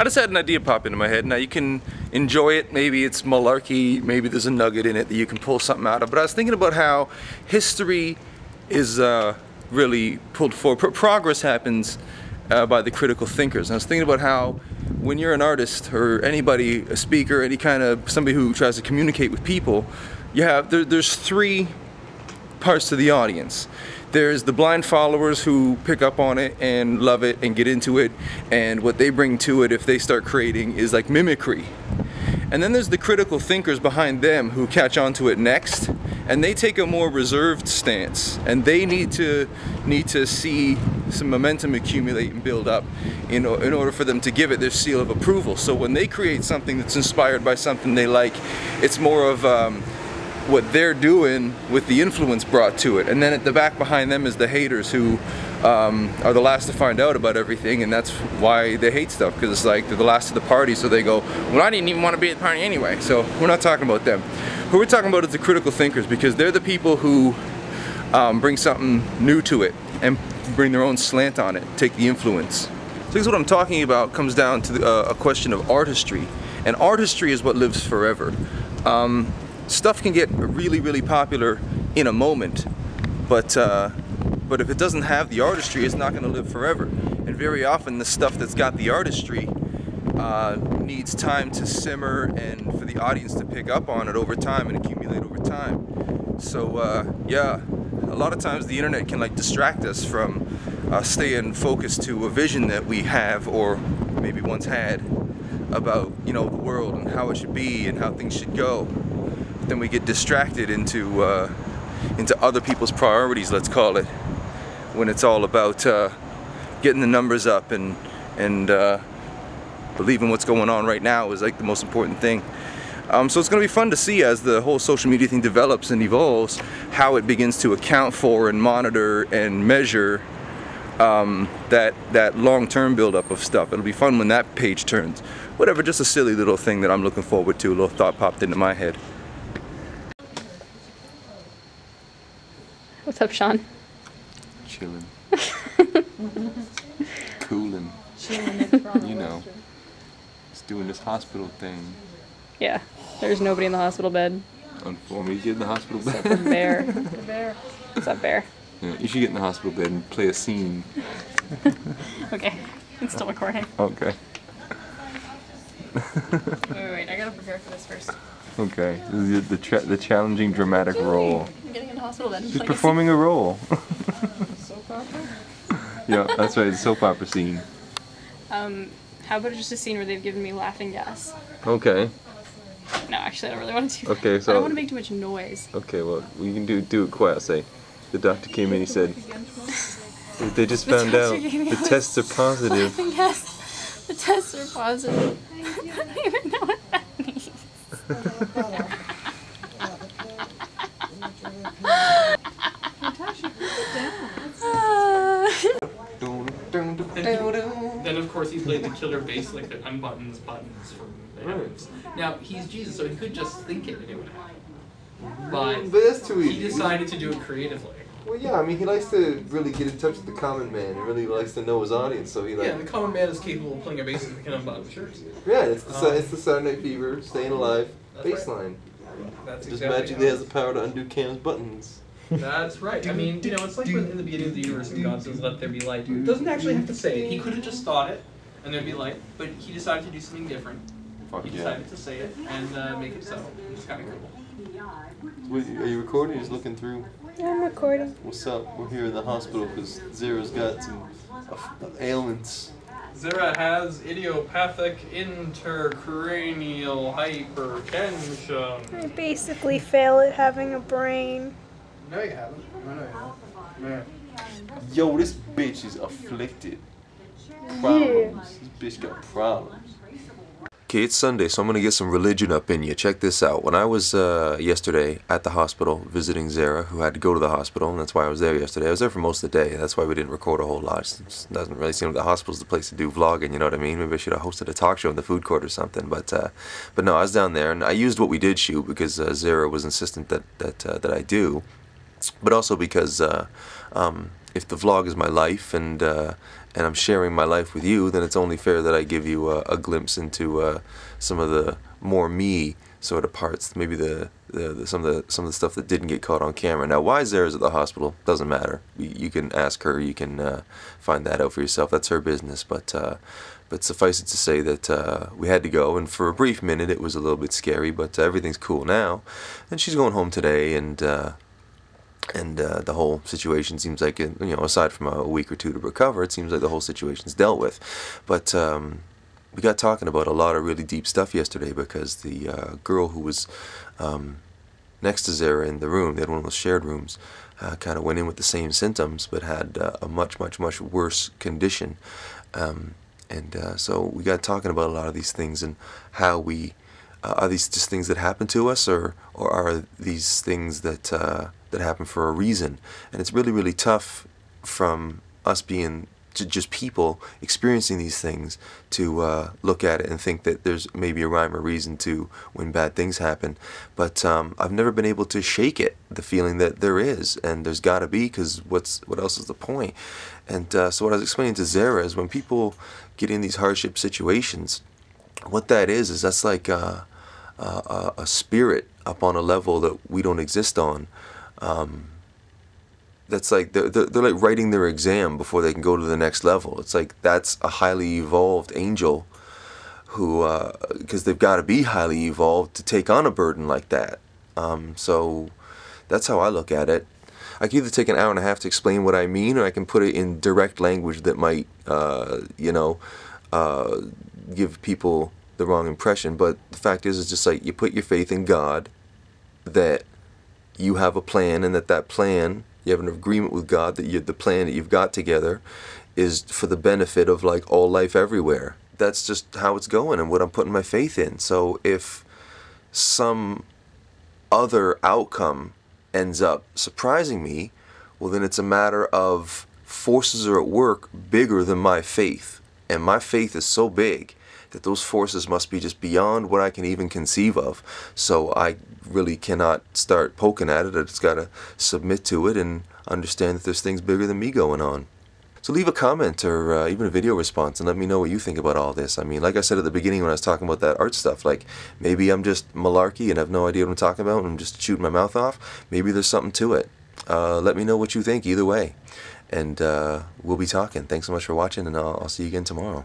I just had an idea pop into my head. Now you can enjoy it, maybe it's malarkey, maybe there's a nugget in it that you can pull something out of, but I was thinking about how history is really pulled forward. Progress happens by the critical thinkers. And I was thinking about how when you're an artist or anybody, a speaker, any kind of somebody who tries to communicate with people, you have there's three parts to the audience. There's the blind followers who pick up on it and love it and get into it, and what they bring to it if they start creating is like mimicry. And then there's the critical thinkers behind them who catch on to it next, and they take a more reserved stance, and they need to see some momentum accumulate and build up in order for them to give it their seal of approval. So when they create something that's inspired by something they like, it's more of what they're doing with the influence brought to it. And then at the back behind them is the haters who are the last to find out about everything, and that's why they hate stuff, because it's like they're the last to the party, so they go, well, I didn't even want to be at the party anyway. So we're not talking about them. Who we're talking about is the critical thinkers, because they're the people who bring something new to it and bring their own slant on it, take the influence. So this is what I'm talking about comes down to a question of artistry, and artistry is what lives forever. Stuff can get really, really popular in a moment, but if it doesn't have the artistry, it's not going to live forever. And very often the stuff that's got the artistry needs time to simmer and for the audience to pick up on it over time and accumulate over time. So yeah, a lot of times the internet can like distract us from staying focused to a vision that we have or maybe once had about, you know, the world and how it should be and how things should go. Then we get distracted into other people's priorities, let's call it, when it's all about getting the numbers up and believing what's going on right now is like the most important thing. So it's going to be fun to see as the whole social media thing develops and evolves, how it begins to account for and monitor and measure that long-term buildup of stuff. It'll be fun when that page turns. Whatever, just a silly little thing that I'm looking forward to, a little thought popped into my head. What's up, Sean? Chilling. Cooling. You know. Just doing this hospital thing. Yeah, there's nobody in the hospital bed. Want me to get in the hospital bed? Except for Bear. The Bear. What's up, Bear? Yeah, you should get in the hospital bed and play a scene. Okay, it's still recording. Okay. Wait, I gotta prepare for this first. Okay, this is the challenging dramatic role. I'm getting in the hospital then. She's performing a role. Soap opera? Yeah, that's right, the soap opera scene. How about just a scene where they've given me laughing gas? Okay. No, actually, I don't really want to do that. Okay, so I don't want to make too much noise. Okay, well, we can do it quiet. Say, the doctor came in. He said, they just found out the tests are positive. Laughing gas. The tests are positive. I don't even know what that means. Then of course he played the killer bass like that unbuttons buttons from the heavens. Now he's Jesus, so he could just think it and it would happen. But that's too he decided to do it creatively. Well, yeah, I mean, he likes to really get in touch with the common man. He really likes to know his audience, so he like. Yeah, the common man is capable of playing a bass and can unbutton shirts. Yeah, it's the Saturday Night Fever, Staying Alive, bass line. That's just exactly magically has the power to undo Cam's buttons. That's right. I mean, you know, it's like when in the beginning of the universe when God says, "Let there be light." He doesn't actually have to say it. He could have just thought it, and there'd be light. But he decided to do something different. He decided to say it and make it so. It's kind of cool. Are you recording or just looking through? I'm recording. What's up? We're here in the hospital because Zera's got some ailments. Zera has idiopathic intracranial hypertension. I basically fail at having a brain. No, you haven't. I know you haven't. Yo, this bitch is afflicted. Problems. This bitch got problems. Okay, it's Sunday, so I'm going to get some religion up in you. Check this out. When I was yesterday at the hospital visiting Zera, who had to go to the hospital, and that's why I was there yesterday. I was there for most of the day. That's why we didn't record a whole lot. It doesn't really seem like the hospital's the place to do vlogging, you know what I mean? Maybe I should have hosted a talk show in the food court or something. But no, I was down there, and I used what we did shoot because Zera was insistent that I do. but also because if the vlog is my life and I'm sharing my life with you, then it's only fair that I give you a glimpse into some of the more me sort of parts, maybe some of the stuff that didn't get caught on camera. Now, why Zara's at the hospital doesn't matter. You can ask her. You can find that out for yourself. That's her business. But suffice it to say that we had to go, and for a brief minute it was a little bit scary. But everything's cool now, and she's going home today, and the whole situation seems like, aside from a week or two to recover, it seems like the whole situation's dealt with. But we got talking about a lot of really deep stuff yesterday, because the girl who was next to Zara in the room, they had one of those shared rooms, kind of went in with the same symptoms, but had a much worse condition. So we got talking about a lot of these things, and how we are these just things that happen to us, or are these things that happen for a reason? And it's really tough from us being just people experiencing these things to look at it and think that there's maybe a rhyme or reason to when bad things happen. But I've never been able to shake it, the feeling that there is, and there's got to be, because what else is the point? And so what I was explaining to Zara is, when people get in these hardship situations, what that is that's like a spirit up on a level that we don't exist on. That's like they're like writing their exam before they can go to the next level. It's like that's a highly evolved angel who, because they've got to be highly evolved to take on a burden like that. So that's how I look at it. I can either take an hour and a half to explain what I mean, or I can put it in direct language that might, give people the wrong impression. But the fact is, it's just like you put your faith in God, that you have a plan, and that plan, you have an agreement with God that the plan that you've got together is for the benefit of like all life everywhere. That's just how it's going, and what I'm putting my faith in. So if some other outcome ends up surprising me, well, then it's a matter of forces are at work bigger than my faith. And my faith is so big that those forces must be just beyond what I can even conceive of. So I really cannot start poking at it. I just got to submit to it and understand that there's things bigger than me going on. So leave a comment or even a video response and let me know what you think about all this. I mean, like I said at the beginning when I was talking about that art stuff, like maybe I'm just malarkey and have no idea what I'm talking about and I'm just shooting my mouth off. Maybe there's something to it. Let me know what you think either way. And we'll be talking. Thanks so much for watching, and I'll see you again tomorrow.